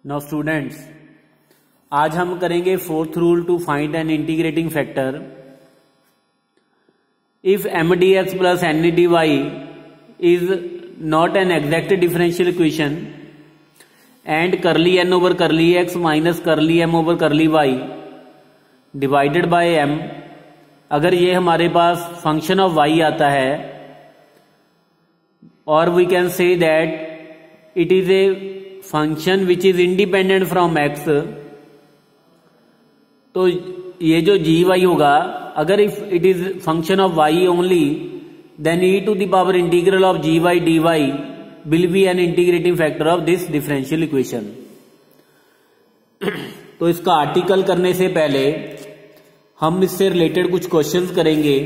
Now students, आज हम करेंगे fourth rule to find an integrating factor. If M d x plus N d y is not an exact differential equation and curly N over curly x minus curly M over curly y divided by M, अगर ये हमारे पास function of y आता है और we can say that it is a function which is independent from x, तो ये जो जी वाई होगा, अगर if it is function of y only then e to the power integral of g y d y will be an integrating factor of this differential equation. तो इसका article करने से पहले हम इससे रिलेटेड कुछ क्वेश्चंस करेंगे।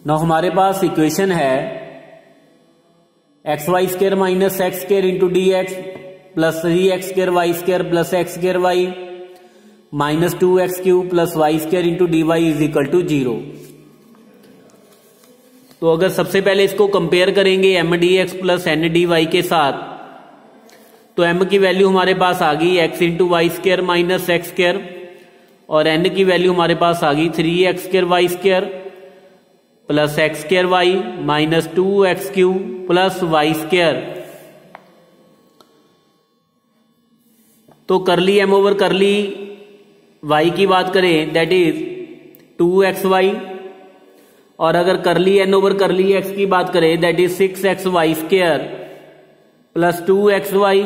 ना हमारे पास इक्वेशन है x y square minus x square into d x plus 3x square y square plus x square y minus 2x cube plus y square into d y is equal to 0। तो अगर सबसे पहले इसको compare करेंगे m d x plus N d y के साथ, तो M की वैल्यू हमारे पास आ गई x into y square minus x square और एन की वैल्यू हमारे पास आ गई 3x square y square plus x square y minus 2x cube plus y square. तो curly M over curly Y की बात करें दैट इज 2xy, और अगर curly N over curly x की बात करें that is 6x y square plus 2xy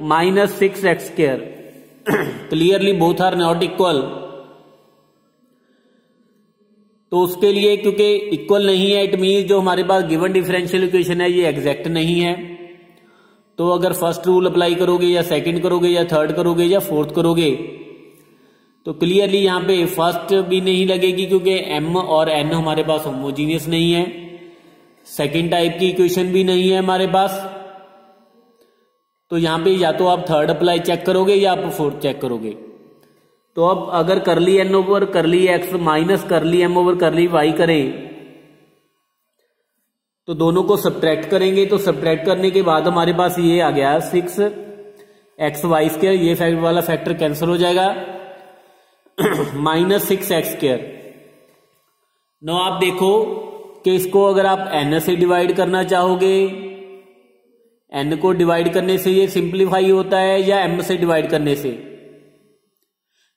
minus 6x square. Clearly both are not equal. तो उसके लिए क्योंकि इक्वल नहीं है, इट मीन जो हमारे पास गिवन डिफरेंशियल इक्वेशन है ये एग्जैक्ट नहीं है। तो अगर फर्स्ट रूल अप्लाई करोगे या सेकंड करोगे या थर्ड करोगे या फोर्थ करोगे, तो क्लियरली यहां पे फर्स्ट भी नहीं लगेगी क्योंकि एम और एन हमारे पास होमोजीनियस नहीं है। सेकंड टाइप की इक्वेशन भी नहीं है हमारे पास। तो यहां पे या तो आप थर्ड अप्लाई चेक करोगे या आप फोर्थ चेक करोगे। तो अब अगर curly N over curly x minus curly M over curly y करें तो दोनों को सब्ट्रैक्ट करेंगे। तो सब्ट्रैक्ट करने के बाद हमारे पास ये आ गया 6x वाई स्क्र, ये फैक्टर वाला फैक्टर कैंसिल हो जाएगा, माइनस 6x स्क्र। नो आप देखो कि इसको अगर आप n से डिवाइड करना चाहोगे, n को डिवाइड करने से ये सिंप्लीफाई होता है या m से डिवाइड करने से,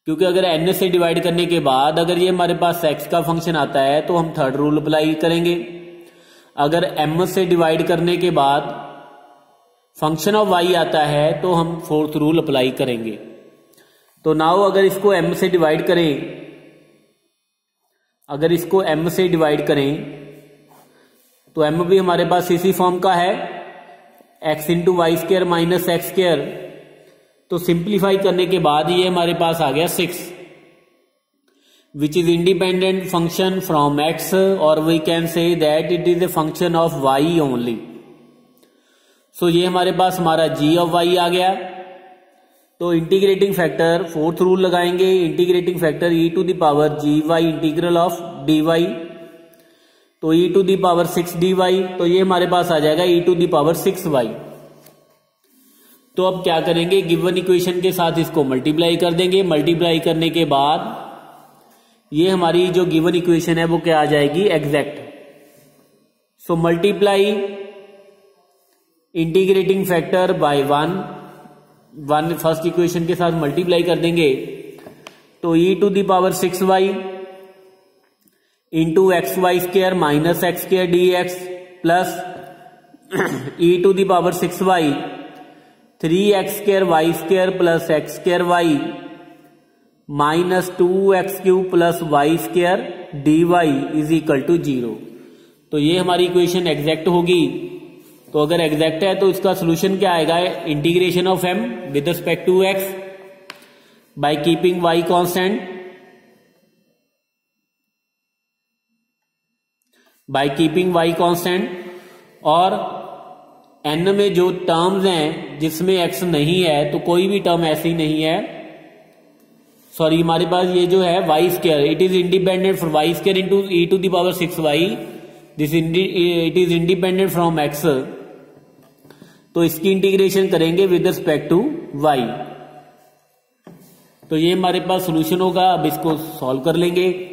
क्योंकि अगर n से डिवाइड करने के बाद अगर ये हमारे पास x का फंक्शन आता है तो हम थर्ड रूल अप्लाई करेंगे। अगर m से डिवाइड करने के बाद फंक्शन ऑफ y आता है तो हम फोर्थ रूल अप्लाई करेंगे। तो नाउ अगर इसको m से डिवाइड करें, अगर इसको m से डिवाइड करें तो m भी हमारे पास इसी फॉर्म का है, x into y square minus x square. तो सिंप्लीफाई करने के बाद ये हमारे पास आ गया 6 which is independent function from x, और we can say that it is a function of y only. So ये हमारे पास हमारा g ऑफ y आ गया। तो इंटीग्रेटिंग फैक्टर फोर्थ रूल लगाएंगे, integrating factor e to the power g y integral of d y. तो e to the power 6 dy, तो ये हमारे पास आ जाएगा e to the power 6y। तो अब क्या करेंगे, गिवन इक्वेशन के साथ इसको मल्टीप्लाई कर देंगे। मल्टीप्लाई करने के बाद ये हमारी जो गिवन इक्वेशन है वो क्या आ जाएगी, exact. So multiply integrating factor by one first equation के साथ मल्टीप्लाई कर देंगे। तो e to the power 6y into x y square minus x square d x plus e to the power 6y 3x square y square plus x square y minus 2x cube plus y square d y is equal to 0। तो ये हमारी equation exact होगी। तो अगर exact है तो इसका solution क्या आएगा, integration of m with respect to x by keeping y constant, by keeping y constant, और n में जो टर्म्स हैं जिसमें x नहीं है, तो कोई भी टर्म ऐसी नहीं है, सॉरी हमारे पास ये जो है y square, it is independent for y square into e to the power 6y, this it is independent from x। तो इसकी इंटीग्रेशन करेंगे विद रिस्पेक्ट टू y। तो ये हमारे पास सोल्यूशन होगा। अब इसको सॉल्व कर लेंगे।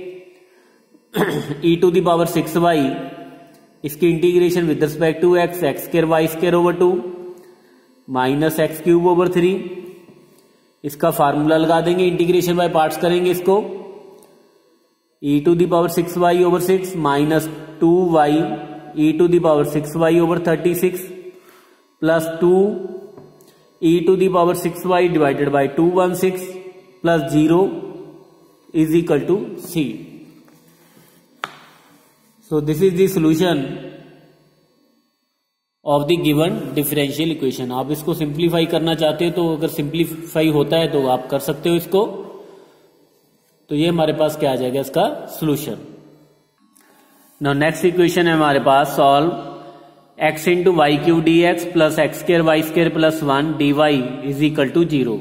e⁻6y, इसकी integration with respect to x, x²y² minus x³ 3। इसका फार्मूला लगा देंगे, इंटीग्रेशन बाय पार्ट्स करेंगे इसको। e⁻6y/6 minus 2y e⁻6y/36 plus 2 e⁻6y divided by 216 plus 0 is equal to c। So this is the solution of the given differential equation। आप इसको simplify करना चाहते हो तो अगर सिंप्लीफाई होता है तो आप कर सकते हो इसको। तो ये हमारे पास क्या आ जाएगा इसका सोल्यूशन। नाउ नेक्स्ट इक्वेशन है हमारे पास, solve x into y cube D x plus x²y² plus 1 dy is equal to 0।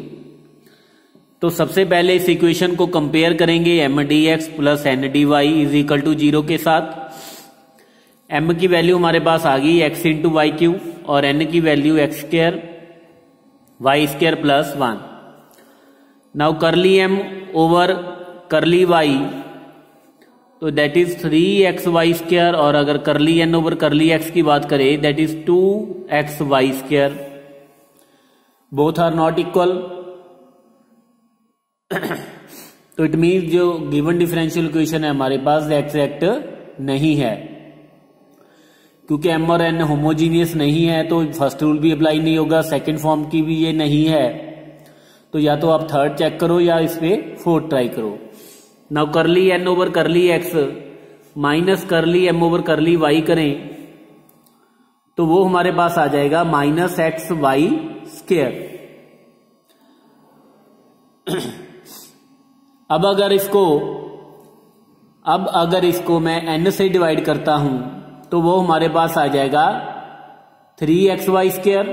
तो सबसे पहले इस इक्वेशन को कंपेयर करेंगे m dx plus n dy is equal to 0 के साथ। m की वैल्यू हमारे पास आ गई x इंटू वाई क्यू और n की वैल्यू x²y² प्लस 1। नाउ करली m ओवर करली y, तो दैट इज 3xy², और अगर करली n ओवर करली x की बात करें that is 2xy²। Both are not equal. तो इट मीन्स जो गिवन डिफरेंशियल इक्वेशन है हमारे पास एग्जैक्ट नहीं है, क्योंकि m और n होमोजीनियस नहीं है तो फर्स्ट रूल भी अप्लाई नहीं होगा, सेकंड फॉर्म की भी ये नहीं है। तो या तो आप थर्ड चेक करो या इस पे फोर्थ ट्राई करो। नाउ करली n over curly x minus करली m ओवर करली y करें तो वो हमारे पास आ जाएगा माइनस xy²। अब अगर इसको मैं n से डिवाइड करता हूं तो वो हमारे पास आ जाएगा 3xy²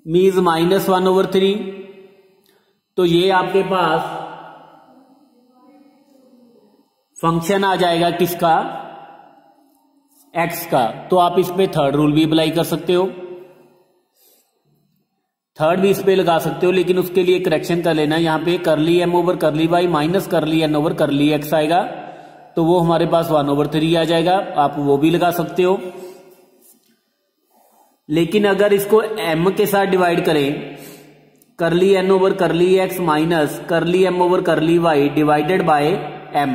मीन्स माइनस 1/3। तो ये आपके पास फंक्शन आ जाएगा किसका, x का। तो आप इस पे थर्ड रूल भी अप्लाई कर सकते हो, थर्ड भी इस पे लगा सकते हो, लेकिन उसके लिए करेक्शन कर लेना। यहां पे करली m over curly y minus करली n ओवर करली x आएगा, तो वो हमारे पास 1/3 आ जाएगा। आप वो भी लगा सकते हो। लेकिन अगर इसको m के साथ डिवाइड करें, करली n over curly x minus करली m over curly y divided by m,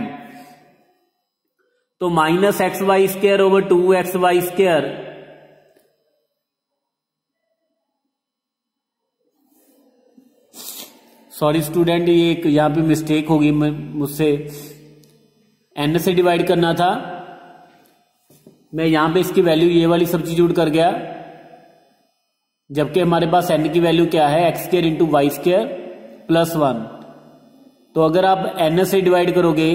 तो minus xy² over 2xy²। Sorry student, ये एक यहां पे मिस्टेक होगी मुझसे, n से डिवाइड करना था, मैं यहां पे इसकी वैल्यू ये वाली सब्स्टिट्यूट कर गया, जबकि हमारे पास n की वैल्यू क्या है x² इंटू y² प्लस 1। तो अगर आप n से डिवाइड करोगे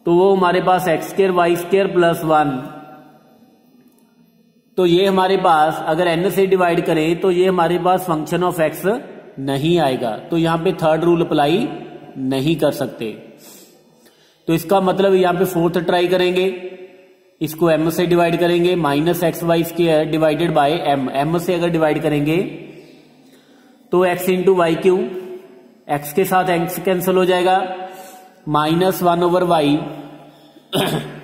तो वो हमारे पास x² y² प्लस 1। तो ये हमारे पास अगर n से डिवाइड करें तो ये हमारे पास फंक्शन ऑफ x नहीं आएगा, तो यहां पे थर्ड रूल अप्लाई नहीं कर सकते। तो इसका मतलब यहां पे फोर्थ ट्राई करेंगे, इसको m से डिवाइड करेंगे, minus xy² divided by m से अगर डिवाइड करेंगे तो x into y cube, x के साथ x कैंसिल हो जाएगा, माइनस 1/y।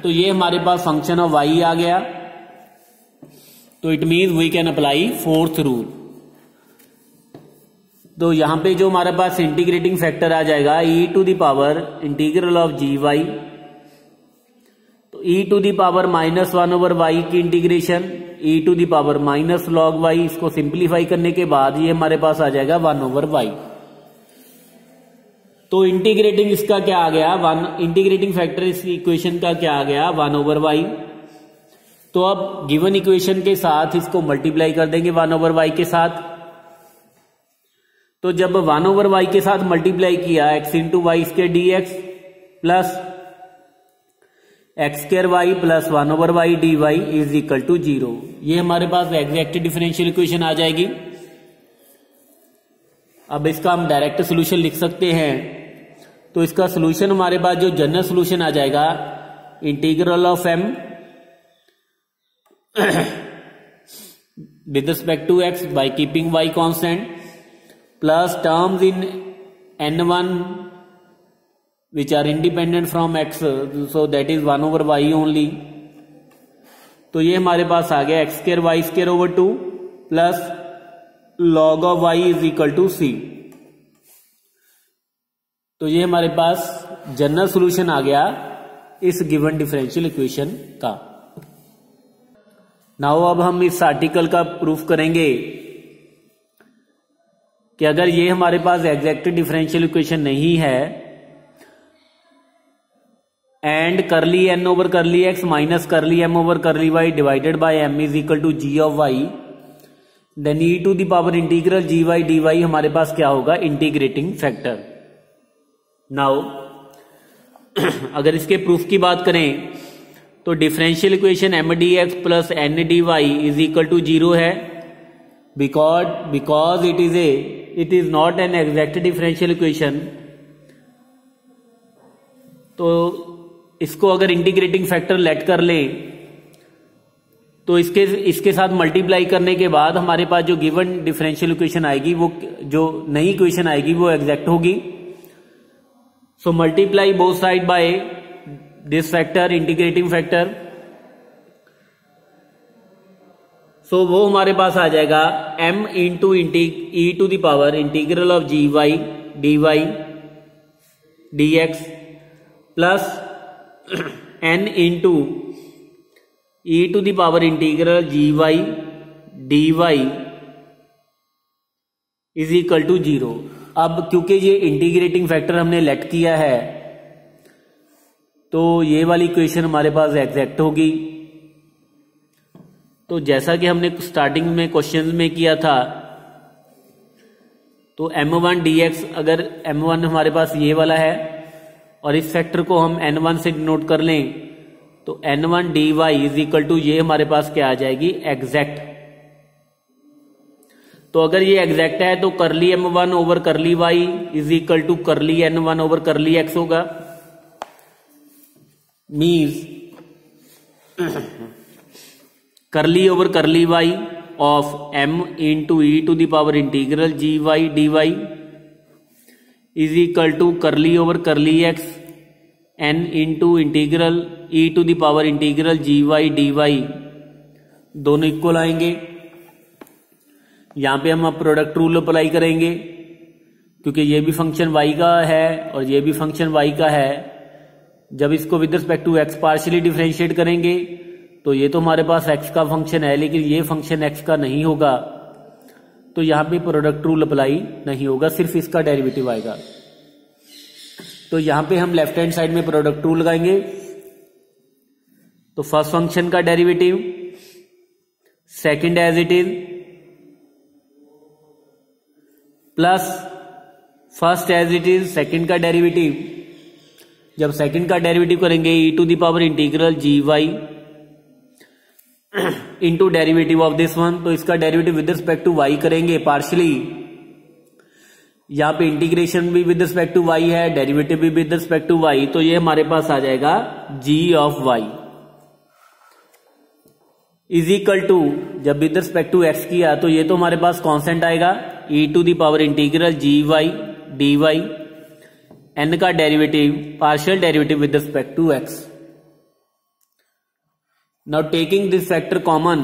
तो ये हमारे पास फंक्शन ऑफ y आ गया। तो it means we can apply fourth rule. तो यहां पे जो हमारे पास इंटीग्रेटिंग फैक्टर आ जाएगा e to the power integral of gy, तो e to the power minus 1/y की integration e to the power minus log y, इसको सिंप्लीफाई करने के बाद ये हमारे पास आ जाएगा 1/y। तो इंटीग्रेटिंग इसका क्या आ गया, इंटीग्रेटिंग फैक्टर इस इक्वेशन का क्या आ गया 1/y। तो अब गिवन इक्वेशन के साथ इसको मल्टीप्लाई कर देंगे 1/y के साथ। तो जब 1/y के साथ मल्टीप्लाई किया x into y² dx plus x²y plus 1/y dy is equal to 0, ये हमारे पास एग्जैक्ट डिफरेंशियल इक्वेशन आ जाएगी। अब इसका हम डायरेक्ट सोल्यूशन लिख सकते हैं। तो इसका सोल्यूशन हमारे पास जो जनरल सोल्यूशन आ जाएगा, integral of m with respect to x by keeping y constant, plus terms in n1 which are independent from x, so that is 1 over y only. तो ये हमारे पास आ गया x square y square over 2 plus log of y is equal to c. तो ये हमारे पास जनरल सॉल्यूशन आ गया इस गिवन डिफरेंशियल इक्वेशन का. नाउ अब हम इस आर्टिकल का प्रूफ करेंगे कि अगर ये हमारे पास एग्जैक्ट डिफरेंशियल इक्वेशन नहीं है and curly N over curly x minus curly M over curly y divided by m is equal to g of y, then e to the power integral g y d y हमारे पास क्या होगा, integrating factor. Now अगर इसके proof की बात करें तो differential equation m d x plus N d y is equal to 0 है, because it is not an exact differential equation. तो इसको अगर इंटीग्रेटिंग फैक्टर लेट कर लें तो इसके साथ मल्टीप्लाई करने के बाद हमारे पास जो गिवन डिफरेंशियल इक्वेशन आएगी, वो जो नई इक्वेशन आएगी वो एग्जैक्ट होगी. So multiply both side by this factor, integrating factor. So वो हमारे पास आ जाएगा m into e to the power integral of g y d y d x plus n into e to the power integral g y d y is equal to 0. अब क्योंकि ये integrating factor हमने late किया है तो ये वाली equation हमारे पास एग्जैक्ट होगी. तो जैसा कि हमने स्टार्टिंग में क्वेश्चन में किया था, तो m1 dx, अगर m1 हमारे पास ये वाला है और इस फैक्टर को हम n1 से डिनोट कर लें तो n1 dy is equal to ये हमारे पास क्या आ जाएगी, एग्जैक्ट. तो अगर ये एग्जैक्ट है तो करली m1 over curly y is equal to करली n1 ओवर करली x होगा. मीन्स करली over curly y of m into e to the power integral g y d y is equal to curly over curly x n into integral e to the power integral g y d y. दोनों equal आएंगे. यहां पे हम अब product rule apply करेंगे क्योंकि ये भी फंक्शन y का है और ये भी फंक्शन y का है. जब इसको with respect to x partially differentiate करेंगे तो ये तो हमारे पास x का फंक्शन है, लेकिन ये फंक्शन x का नहीं होगा, तो यहां पे प्रोडक्ट रूल अप्लाई नहीं होगा, सिर्फ इसका डेरिवेटिव आएगा. तो यहां पे हम लेफ्ट हैंड साइड में प्रोडक्ट रूल लगाएंगे. तो फर्स्ट फंक्शन का derivative, second as it is, plus first as it is second का डेरिवेटिव. जब सेकंड का डेरिवेटिव करेंगे e to the power integral g y into derivative of this one, तो इसका derivative with respect to y करेंगे partially. यहां पे integration भी विद रिस्पेक्ट टू वाई है, डेरिवेटिव भी विद रिस्पेक्ट टू वाई, तो ये हमारे पास आ जाएगा g of y is equal to, जब विद रिस्पेक्ट टू एक्स किया तो ये तो हमारे पास कांस्टेंट आएगा e to the power integral g y d y, n का derivative partial derivative with respect to x. Now taking this factor common,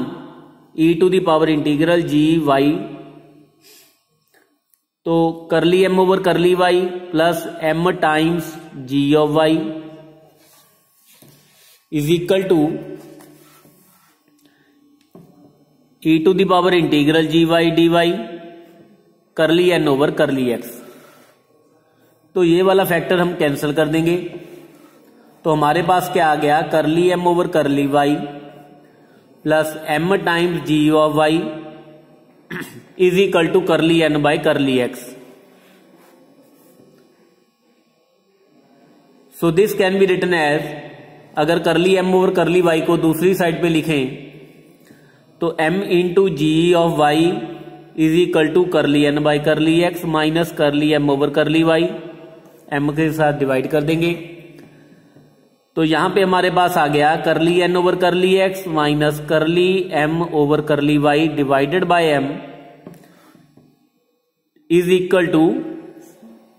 e to the power integral g y, तो curly M over curly y plus m times g of y is equal to E to the power integral g y d y curly N over curly x. तो ये वाला factor हम cancel कर देंगे. तो हमारे पास क्या आ गया, curly M over curly y plus m times g of y is equal to curly n by curly x. So this can be written as, अगर curly M over curly Y को दूसरी साइड पे लिखें तो m into g of y is equal to curly n by curly x minus curly M over curly y, m के साथ divide कर देंगे. तो यहां पे हमारे पास आ गया curly N over curly x minus curly M over curly y divided by m is equal to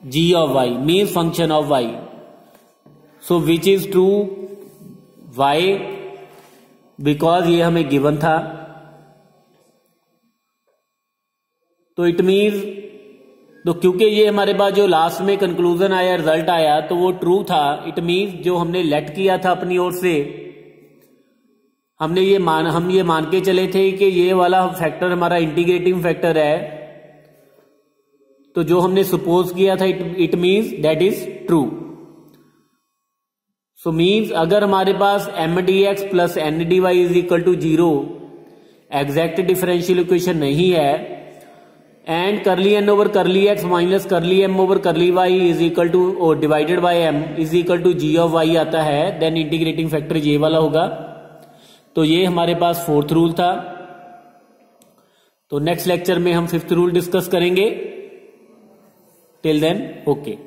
g of y means function of y. So which is true why because ये हमें गिवन था. तो it means तो क्योंकि ये हमारे पास जो last में कंक्लूजन आया रिजल्ट आया तो वो ट्रू था. इट मीन्स जो हमने लेट किया था अपनी ओर से हम ये मान के चले थे कि ये वाला फैक्टर हमारा इंटीग्रेटिंग फैक्टर है. तो जो हमने सपोज किया था it means that is true. So means अगर हमारे पास m d x plus N d y is equal to 0 exact differential equation नहीं है and curly N over curly x minus curly M over curly y is equal to और divided by m is equal to g of y आता है, then integrating factor ये वाला होगा. तो ये हमारे पास फोर्थ रूल था. तो नेक्स्ट लेक्चर में हम फिफ्थ रूल डिस्कस करेंगे. Till then okay.